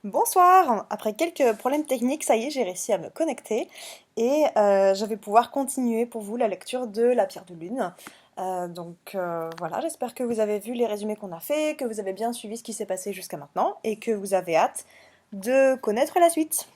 Bonsoir! Après quelques problèmes techniques, ça y est, j'ai réussi à me connecter et je vais pouvoir continuer pour vous la lecture de La Pierre de Lune. Voilà, j'espère que vous avez vu les résumés qu'on a fait, que vous avez bien suivi ce qui s'est passé jusqu'à maintenant et que vous avez hâte de connaître la suite.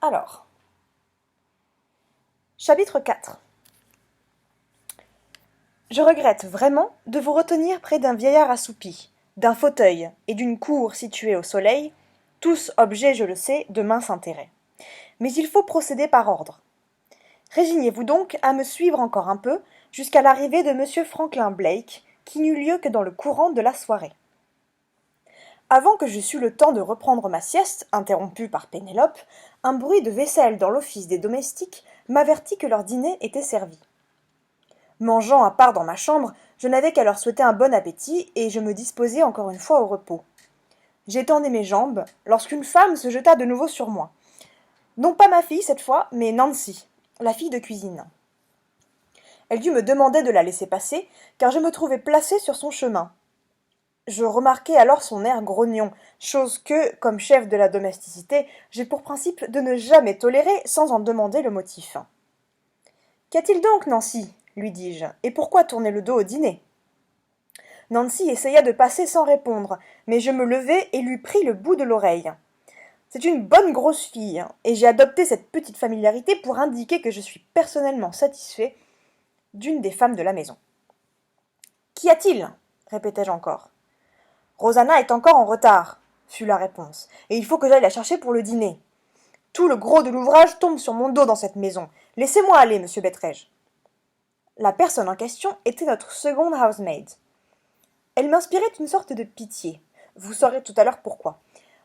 Alors, chapitre 4. Je regrette vraiment de vous retenir près d'un vieillard assoupi, d'un fauteuil et d'une cour située au soleil, tous objets, je le sais, de mince intérêt. Mais il faut procéder par ordre. Résignez-vous donc à me suivre encore un peu, jusqu'à l'arrivée de M. Franklin Blake, qui n'eut lieu que dans le courant de la soirée. Avant que j'eusse eu le temps de reprendre ma sieste, interrompue par Pénélope, un bruit de vaisselle dans l'office des domestiques m'avertit que leur dîner était servi. Mangeant à part dans ma chambre, je n'avais qu'à leur souhaiter un bon appétit, et je me disposais encore une fois au repos. J'étendais mes jambes, lorsqu'une femme se jeta de nouveau sur moi. Non pas ma fille cette fois, mais Nancy, la fille de cuisine. Elle dut me demander de la laisser passer, car je me trouvais placé sur son chemin. Je remarquai alors son air grognon, chose que, comme chef de la domesticité, j'ai pour principe de ne jamais tolérer sans en demander le motif. Qu'y a-t-il donc, Nancy lui dis-je, et pourquoi tourner le dos au dîner? Nancy essaya de passer sans répondre, mais je me levai et lui pris le bout de l'oreille. C'est une bonne grosse fille, et j'ai adopté cette petite familiarité pour indiquer que je suis personnellement satisfait d'une des femmes de la maison. Qu'y a-t-il? Répétai-je encore. Rosanna est encore en retard, fut la réponse, et il faut que j'aille la chercher pour le dîner. Tout le gros de l'ouvrage tombe sur mon dos dans cette maison. Laissez-moi aller, monsieur Betteraige. La personne en question était notre seconde housemaid. Elle m'inspirait une sorte de pitié. Vous saurez tout à l'heure pourquoi.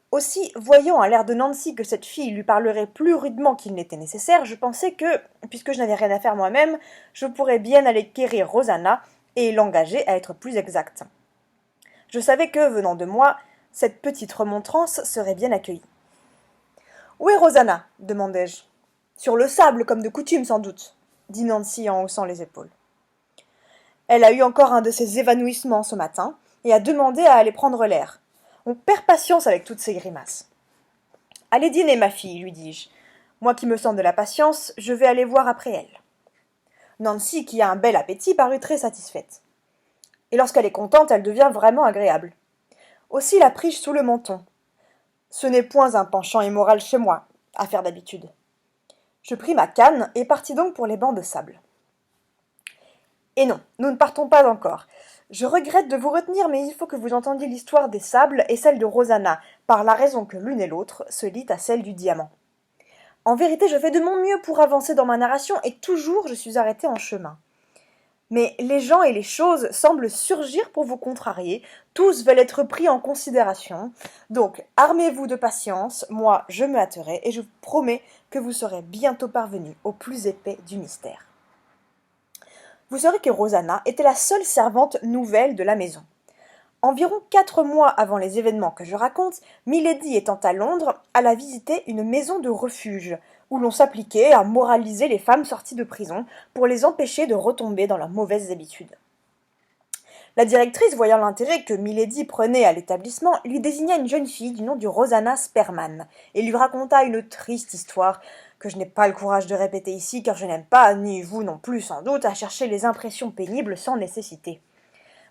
Aussi, voyant à l'air de Nancy que cette fille lui parlerait plus rudement qu'il n'était nécessaire, je pensai que, puisque je n'avais rien à faire moi-même, je pourrais bien aller quérir Rosanna et l'engager à être plus exact. Je savais que, venant de moi, cette petite remontrance serait bien accueillie. Où est Rosanna? Demandai-je. Sur le sable, comme de coutume, sans doute, dit Nancy en haussant les épaules. Elle a eu encore un de ses évanouissements ce matin et a demandé à aller prendre l'air. On perd patience avec toutes ces grimaces. Allez dîner, ma fille, lui dis-je. Moi qui me sens de la patience, je vais aller voir après elle. Nancy, qui a un bel appétit, parut très satisfaite. Et lorsqu'elle est contente, elle devient vraiment agréable. Aussi la pris-je sous le menton. Ce n'est point un penchant immoral chez moi, à faire d'habitude. Je pris ma canne et partis donc pour les bancs de sable. Et non, nous ne partons pas encore. Je regrette de vous retenir, mais il faut que vous entendiez l'histoire des sables et celle de Rosanna, par la raison que l'une et l'autre se lient à celle du diamant. En vérité, je fais de mon mieux pour avancer dans ma narration, et toujours je suis arrêté en chemin. Mais les gens et les choses semblent surgir pour vous contrarier, tous veulent être pris en considération. Donc, armez-vous de patience, moi je me hâterai, et je vous promets que vous serez bientôt parvenus au plus épais du mystère. Vous saurez que Rosanna était la seule servante nouvelle de la maison. Environ 4 mois avant les événements que je raconte, Milady étant à Londres, alla visiter une maison de refuge, où l'on s'appliquait à moraliser les femmes sorties de prison pour les empêcher de retomber dans leurs mauvaises habitudes. La directrice, voyant l'intérêt que Milady prenait à l'établissement, lui désigna une jeune fille du nom de Rosanna Sperman, et lui raconta une triste histoire que je n'ai pas le courage de répéter ici, car je n'aime pas, ni vous non plus sans doute, à chercher les impressions pénibles sans nécessité.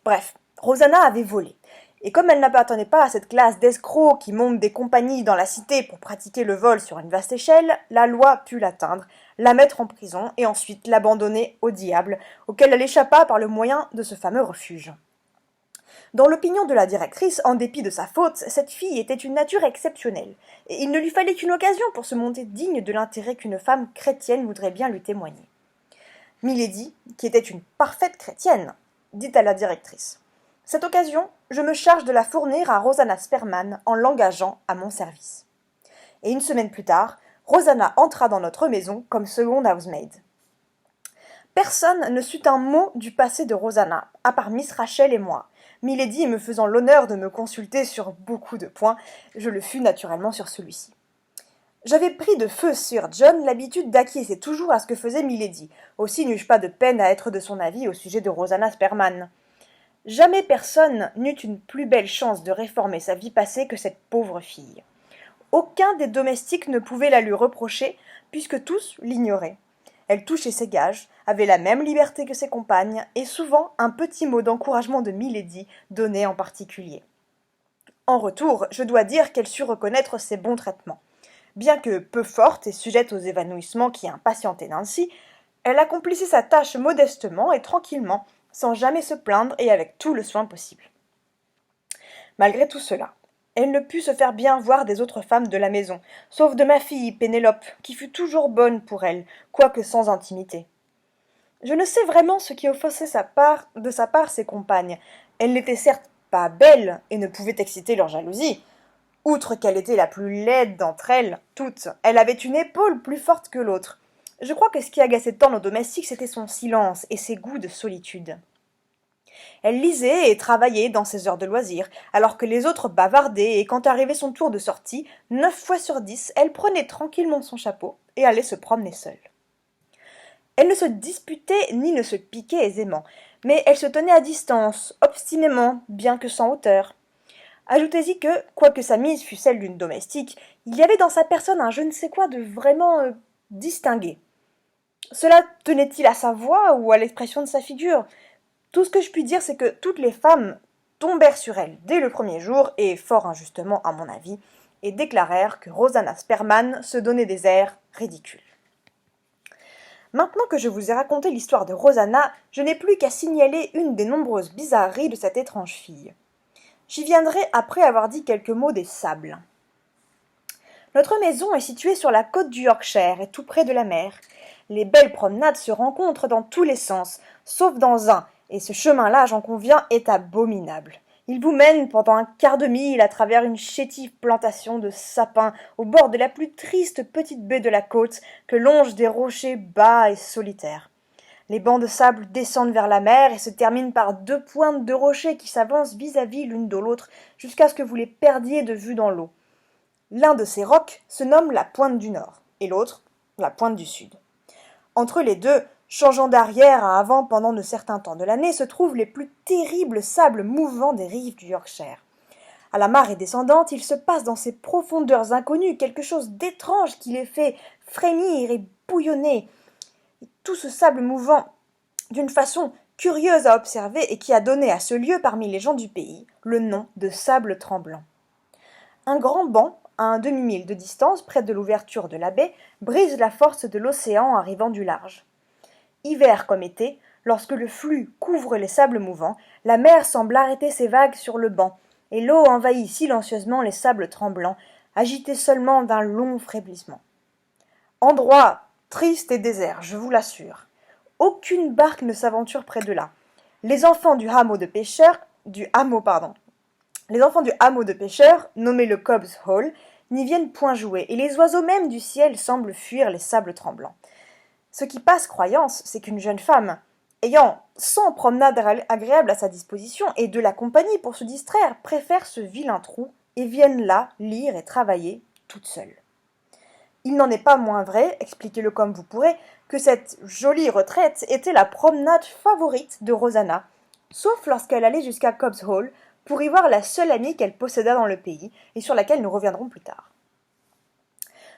Bref, Rosanna avait volé, et comme elle n'appartenait pas à cette classe d'escrocs qui montent des compagnies dans la cité pour pratiquer le vol sur une vaste échelle, la loi put l'atteindre, la mettre en prison et ensuite l'abandonner au diable, auquel elle échappa par le moyen de ce fameux refuge. Dans l'opinion de la directrice, en dépit de sa faute, cette fille était une nature exceptionnelle, et il ne lui fallait qu'une occasion pour se montrer digne de l'intérêt qu'une femme chrétienne voudrait bien lui témoigner. Milady, qui était une parfaite chrétienne, dit à la directrice. Cette occasion, je me charge de la fournir à Rosanna Sperman en l'engageant à mon service. Et une semaine plus tard, Rosanna entra dans notre maison comme seconde housemaid. Personne ne sut un mot du passé de Rosanna, à part Miss Rachel et moi. Milady me faisant l'honneur de me consulter sur beaucoup de points, je le fus naturellement sur celui-ci. J'avais pris de feu Sir John l'habitude d'acquiescer toujours à ce que faisait Milady. Aussi n'eus-je pas de peine à être de son avis au sujet de Rosanna Sperman. Jamais personne n'eut une plus belle chance de réformer sa vie passée que cette pauvre fille. Aucun des domestiques ne pouvait la lui reprocher, puisque tous l'ignoraient. Elle touchait ses gages, avait la même liberté que ses compagnes, et souvent un petit mot d'encouragement de Milady donnait en particulier. En retour, je dois dire qu'elle sut reconnaître ses bons traitements. Bien que peu forte et sujette aux évanouissements qui impatientaient Nancy, elle accomplissait sa tâche modestement et tranquillement, sans jamais se plaindre et avec tout le soin possible. Malgré tout cela, elle ne put se faire bien voir des autres femmes de la maison, sauf de ma fille Pénélope, qui fut toujours bonne pour elle, quoique sans intimité. Je ne sais vraiment ce qui offensait de sa part ses compagnes. Elle n'était certes pas belle et ne pouvait exciter leur jalousie. Outre qu'elle était la plus laide d'entre elles toutes, elle avait une épaule plus forte que l'autre. Je crois que ce qui agaçait tant nos domestiques, c'était son silence et ses goûts de solitude. Elle lisait et travaillait dans ses heures de loisir, alors que les autres bavardaient, et quand arrivait son tour de sortie, 9 fois sur 10, elle prenait tranquillement son chapeau et allait se promener seule. Elle ne se disputait ni ne se piquait aisément, mais elle se tenait à distance, obstinément, bien que sans hauteur. Ajoutez-y que, quoique sa mise fût celle d'une domestique, il y avait dans sa personne un je ne sais quoi de vraiment distingué. Cela tenait-il à sa voix ou à l'expression de sa figure? Tout ce que je puis dire, c'est que toutes les femmes tombèrent sur elle dès le premier jour, et fort injustement à mon avis, et déclarèrent que Rosanna Sperman se donnait des airs ridicules. Maintenant que je vous ai raconté l'histoire de Rosanna, je n'ai plus qu'à signaler une des nombreuses bizarreries de cette étrange fille. J'y viendrai après avoir dit quelques mots des sables. Notre maison est située sur la côte du Yorkshire et tout près de la mer. Les belles promenades se rencontrent dans tous les sens, sauf dans un, et ce chemin-là, j'en conviens, est abominable. Il vous mène pendant un quart de mille à travers une chétive plantation de sapins au bord de la plus triste petite baie de la côte que longent des rochers bas et solitaires. Les bancs de sable descendent vers la mer et se terminent par deux pointes de rochers qui s'avancent vis-à-vis l'une de l'autre jusqu'à ce que vous les perdiez de vue dans l'eau. L'un de ces rocs se nomme la pointe du nord et l'autre la pointe du sud. Entre les deux, changeant d'arrière à avant pendant de certains temps de l'année, se trouvent les plus terribles sables mouvants des rives du Yorkshire. À la marée descendante, il se passe dans ces profondeurs inconnues quelque chose d'étrange qui les fait frémir et bouillonner. Et tout ce sable mouvant d'une façon curieuse à observer et qui a donné à ce lieu parmi les gens du pays le nom de sable tremblant. Un grand banc, à un demi-mille de distance, près de l'ouverture de la baie, brise la force de l'océan arrivant du large. Hiver comme été, lorsque le flux couvre les sables mouvants, la mer semble arrêter ses vagues sur le banc, et l'eau envahit silencieusement les sables tremblants, agités seulement d'un long frémissement. Endroit triste et désert, je vous l'assure. Aucune barque ne s'aventure près de là. Les enfants du hameau de pêcheurs, nommé le Cobb's Hall, n'y viennent point jouer, et les oiseaux même du ciel semblent fuir les sables tremblants. Ce qui passe croyance, c'est qu'une jeune femme, ayant 100 promenades agréables à sa disposition et de la compagnie pour se distraire, préfère ce vilain trou et vienne là lire et travailler toute seule. Il n'en est pas moins vrai, expliquez-le comme vous pourrez, que cette jolie retraite était la promenade favorite de Rosanna, sauf lorsqu'elle allait jusqu'à Cobb's Hall pour y voir la seule amie qu'elle posséda dans le pays et sur laquelle nous reviendrons plus tard.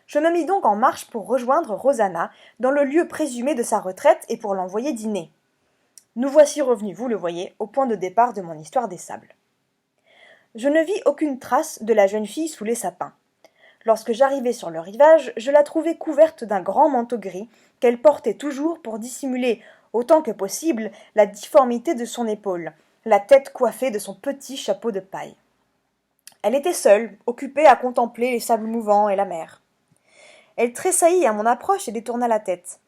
Je me mis donc en marche pour rejoindre Rosanna dans le lieu présumé de sa retraite et pour l'envoyer dîner. Nous voici revenus, vous le voyez, au point de départ de mon histoire des sables. Je ne vis aucune trace de la jeune fille sous les sapins. Lorsque j'arrivai sur le rivage, je la trouvai couverte d'un grand manteau gris qu'elle portait toujours pour dissimuler autant que possible la difformité de son épaule, la tête coiffée de son petit chapeau de paille. Elle était seule, occupée à contempler les sables mouvants et la mer. Elle tressaillit à mon approche et détourna la tête.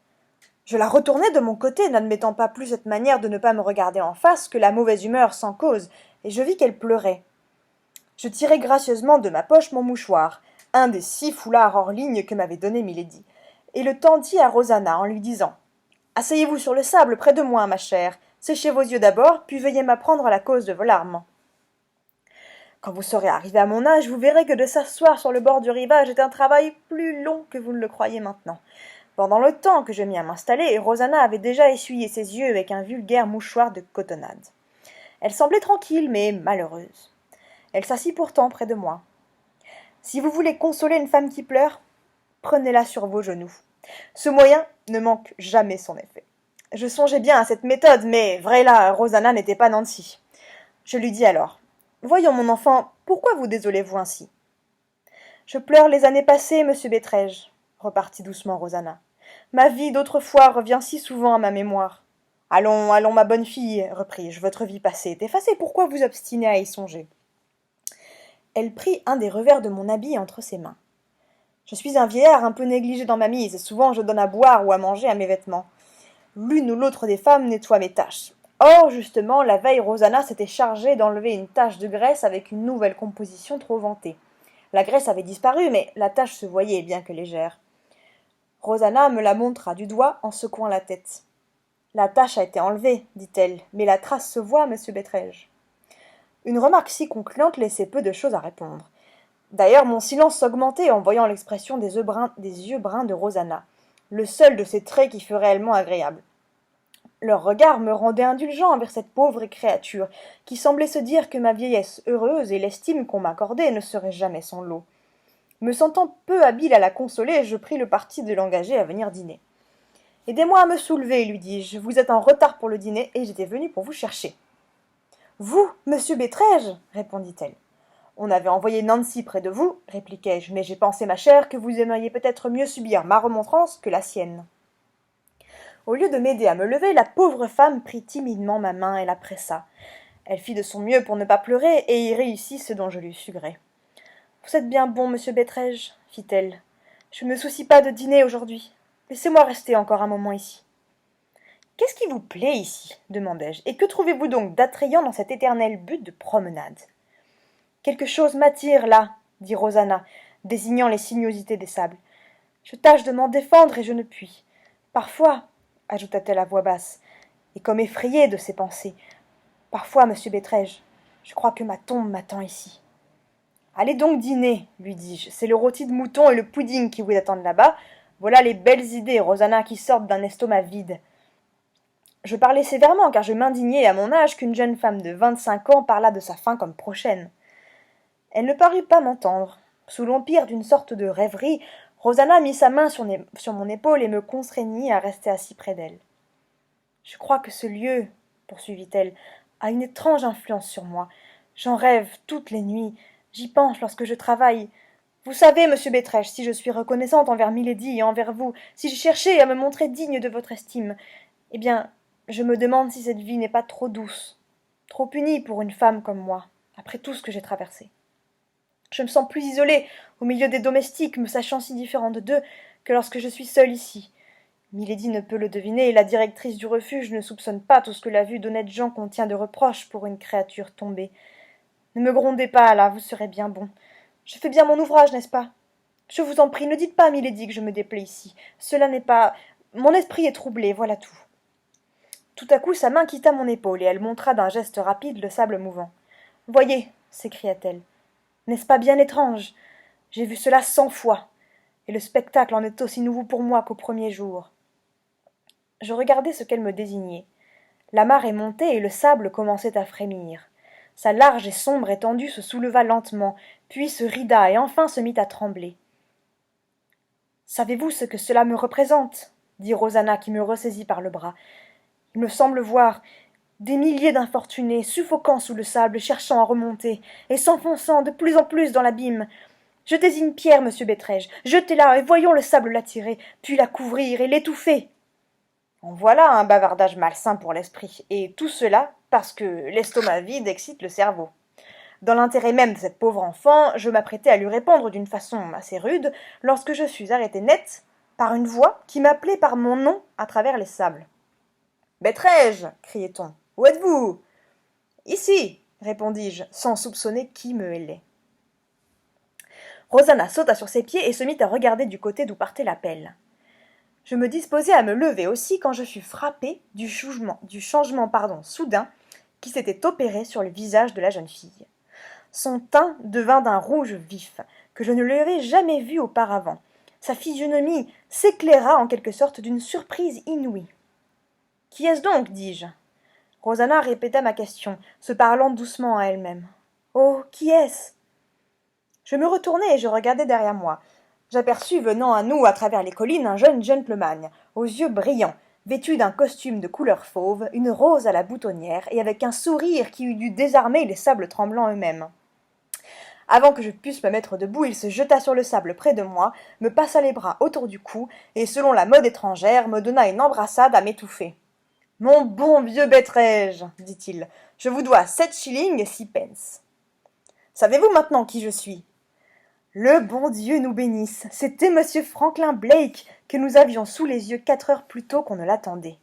Je la retournai de mon côté, n'admettant pas plus cette manière de ne pas me regarder en face que la mauvaise humeur sans cause, et je vis qu'elle pleurait. Je tirai gracieusement de ma poche mon mouchoir, un des 6 foulards hors ligne que m'avait donné Milady, et le tendis à Rosanna en lui disant « Asseyez-vous sur le sable près de moi, ma chère, séchez vos yeux d'abord, puis veuillez m'apprendre la cause de vos larmes. » Quand vous serez arrivé à mon âge, vous verrez que de s'asseoir sur le bord du rivage est un travail plus long que vous ne le croyez maintenant. Pendant le temps que je mis à m'installer, Rosanna avait déjà essuyé ses yeux avec un vulgaire mouchoir de cotonnade. Elle semblait tranquille, mais malheureuse. Elle s'assit pourtant près de moi. Si vous voulez consoler une femme qui pleure, prenez-la sur vos genoux. Ce moyen ne manque jamais son effet. Je songeais bien à cette méthode, mais vrai là, Rosanna n'était pas Nancy. Je lui dis alors: Voyons, mon enfant, pourquoi vous désolez-vous ainsi? Je pleure les années passées, monsieur Béträge, repartit doucement Rosanna. Ma vie d'autrefois revient si souvent à ma mémoire. Allons, allons, ma bonne fille, repris-je, votre vie passée est effacée, pourquoi vous obstiner à y songer? Elle prit un des revers de mon habit entre ses mains. Je suis un vieillard un peu négligé dans ma mise, et souvent je donne à boire ou à manger à mes vêtements. L'une ou l'autre des femmes nettoie mes taches. Or, justement, la veille, Rosanna s'était chargée d'enlever une tache de graisse avec une nouvelle composition trop vantée. La graisse avait disparu, mais la tache se voyait, bien que légère. Rosanna me la montra du doigt en secouant la tête. La tache a été enlevée, dit-elle, mais la trace se voit, monsieur Béträge. Une remarque si concluante laissait peu de choses à répondre. D'ailleurs, mon silence s'augmentait en voyant l'expression des yeux bruns de Rosanna, le seul de ces traits qui fut réellement agréable. Leur regard me rendait indulgent envers cette pauvre créature, qui semblait se dire que ma vieillesse heureuse et l'estime qu'on m'accordait ne seraient jamais son lot. Me sentant peu habile à la consoler, je pris le parti de l'engager à venir dîner. Aidez-moi à me soulever, lui dis-je. Vous êtes en retard pour le dîner et j'étais venue pour vous chercher. Vous, monsieur Béträge, répondit-elle. On avait envoyé Nancy près de vous, répliquai-je, mais j'ai pensé, ma chère, que vous aimeriez peut-être mieux subir ma remontrance que la sienne. Au lieu de m'aider à me lever, la pauvre femme prit timidement ma main et la pressa. Elle fit de son mieux pour ne pas pleurer et y réussit ce dont je lui sus gré. Vous êtes bien bon, monsieur Béträge, fit-elle. Je ne me soucie pas de dîner aujourd'hui. Laissez-moi rester encore un moment ici. Qu'est-ce qui vous plaît ici? Demandai-je. Et que trouvez-vous donc d'attrayant dans cet éternel but de promenade? Quelque chose m'attire là, dit Rosanna, désignant les sinuosités des sables. Je tâche de m'en défendre et je ne puis. Parfois, ajouta-t-elle à voix basse, et comme effrayée de ses pensées, parfois, monsieur Béträge, je crois que ma tombe m'attend ici. Allez donc dîner, lui dis-je, c'est le rôti de mouton et le pudding qui vous attendent là-bas. Voilà les belles idées, Rosanna, qui sortent d'un estomac vide. Je parlais sévèrement, car je m'indignais à mon âge qu'une jeune femme de 25 ans parlât de sa faim comme prochaine. Elle ne parut pas m'entendre. Sous l'empire d'une sorte de rêverie, Rosanna mit sa main sur mon épaule et me contraignit à rester assis près d'elle. Je crois que ce lieu, poursuivit-elle, a une étrange influence sur moi. J'en rêve toutes les nuits. J'y pense lorsque je travaille. Vous savez, monsieur Béträge, si je suis reconnaissante envers Milady et envers vous, si j'ai cherché à me montrer digne de votre estime, eh bien, je me demande si cette vie n'est pas trop douce, trop unie pour une femme comme moi, après tout ce que j'ai traversé. Je me sens plus isolée au milieu des domestiques, me sachant si différente d'eux, que lorsque je suis seule ici. Milady ne peut le deviner, et la directrice du refuge ne soupçonne pas tout ce que la vue d'honnêtes gens contient de reproches pour une créature tombée. Ne me grondez pas, là, vous serez bien bon. Je fais bien mon ouvrage, n'est-ce pas? Je vous en prie, ne dites pas à Milady que je me déplais ici. Cela n'est pas... Mon esprit est troublé, voilà tout. Tout à coup, sa main quitta mon épaule, et elle montra d'un geste rapide le sable mouvant. Voyez, s'écria-t-elle. N'est-ce pas bien étrange? J'ai vu cela 100 fois, et le spectacle en est aussi nouveau pour moi qu'au premier jour. Je regardai ce qu'elle me désignait. La marée montait et le sable commençait à frémir. Sa large et sombre étendue se souleva lentement, puis se rida et enfin se mit à trembler. Savez-vous ce que cela me représente? Dit Rosanna qui me ressaisit par le bras. Il me semble voir des milliers d'infortunés suffoquant sous le sable, cherchant à remonter, et s'enfonçant de plus en plus dans l'abîme. Jetez une pierre, monsieur Béträge, jetez-la, et voyons le sable l'attirer, puis la couvrir et l'étouffer. En voilà un bavardage malsain pour l'esprit, et tout cela parce que l'estomac vide excite le cerveau. Dans l'intérêt même de cette pauvre enfant, je m'apprêtais à lui répondre d'une façon assez rude, lorsque je fus arrêté net par une voix qui m'appelait par mon nom à travers les sables. « Béträge » criait-on. « Où êtes-vous » ?»« Ici » répondis-je, sans soupçonner qui me hélait. Rosanna sauta sur ses pieds et se mit à regarder du côté d'où partait l'appel. Je me disposais à me lever aussi quand je fus frappé du changement soudain qui s'était opéré sur le visage de la jeune fille. Son teint devint d'un rouge vif, que je ne lui avais jamais vu auparavant. Sa physionomie s'éclaira en quelque sorte d'une surprise inouïe. « Qui est-ce donc » dis-je. Rosanna répéta ma question, se parlant doucement à elle-même. « Oh, qui est-ce » Je me retournai et je regardai derrière moi. J'aperçus venant à nous à travers les collines un jeune gentleman, aux yeux brillants, vêtu d'un costume de couleur fauve, une rose à la boutonnière et avec un sourire qui eût dû désarmer les sables tremblants eux-mêmes. Avant que je pusse me mettre debout, il se jeta sur le sable près de moi, me passa les bras autour du cou et, selon la mode étrangère, me donna une embrassade à m'étouffer. « Mon bon vieux Betteraige, dit-il, je vous dois 7 shillings et 6 pence. Savez-vous maintenant qui je suis ? Le bon Dieu nous bénisse, c'était monsieur Franklin Blake que nous avions sous les yeux 4 heures plus tôt qu'on ne l'attendait.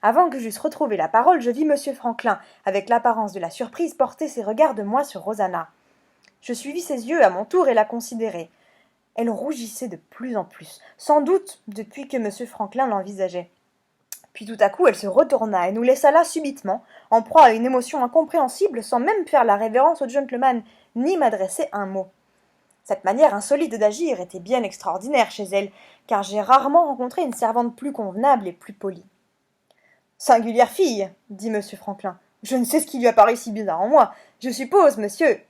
Avant que j'eusse retrouvé la parole, je vis monsieur Franklin, avec l'apparence de la surprise, porter ses regards de moi sur Rosanna. Je suivis ses yeux à mon tour et la considérai. Elle rougissait de plus en plus, sans doute depuis que monsieur Franklin l'envisageait. Puis tout à coup elle se retourna et nous laissa là subitement, en proie à une émotion incompréhensible, sans même faire la révérence au gentleman, ni m'adresser un mot. Cette manière insolite d'agir était bien extraordinaire chez elle, car j'ai rarement rencontré une servante plus convenable et plus polie. « Singulière fille, dit monsieur Franklin. Je ne sais ce qui lui a paru si bizarre en moi. Je suppose, monsieur,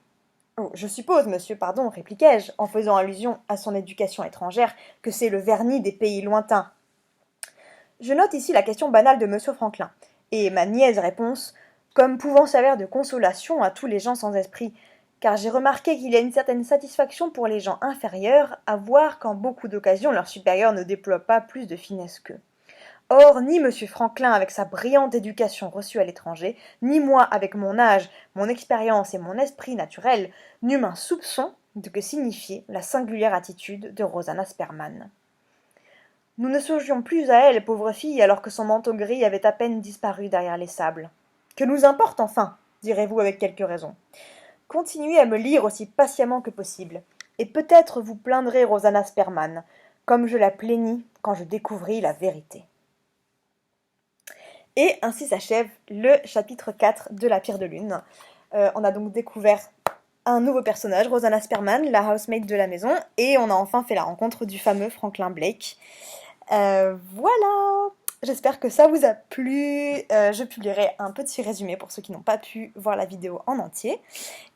répliquai-je, en faisant allusion à son éducation étrangère, que c'est le vernis des pays lointains. Je note ici la question banale de monsieur Franklin, et ma niaise réponse, comme pouvant servir de consolation à tous les gens sans esprit, car j'ai remarqué qu'il y a une certaine satisfaction pour les gens inférieurs à voir qu'en beaucoup d'occasions leurs supérieurs ne déploient pas plus de finesse qu'eux. Or, ni monsieur Franklin avec sa brillante éducation reçue à l'étranger, ni moi avec mon âge, mon expérience et mon esprit naturel, n'eûmes un soupçon de que signifiait la singulière attitude de Rosanna Sperman. Nous ne songions plus à elle, pauvre fille, alors que son manteau gris avait à peine disparu derrière les sables. Que nous importe enfin, direz-vous avec quelque raison. Continuez à me lire aussi patiemment que possible, et peut-être vous plaindrez Rosanna Sperman, comme je la plaignis quand je découvris la vérité. Et ainsi s'achève le chapitre 4 de La Pierre de Lune. On a donc découvert un nouveau personnage, Rosanna Sperman, la housemaid de la maison, et on a enfin fait la rencontre du fameux Franklin Blake. Voilà, j'espère que ça vous a plu. Je publierai un petit résumé pour ceux qui n'ont pas pu voir la vidéo en entier.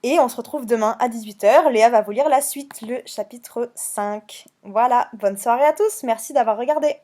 Et on se retrouve demain à 18h. Léa va vous lire la suite, le chapitre 5. Voilà, bonne soirée à tous, merci d'avoir regardé.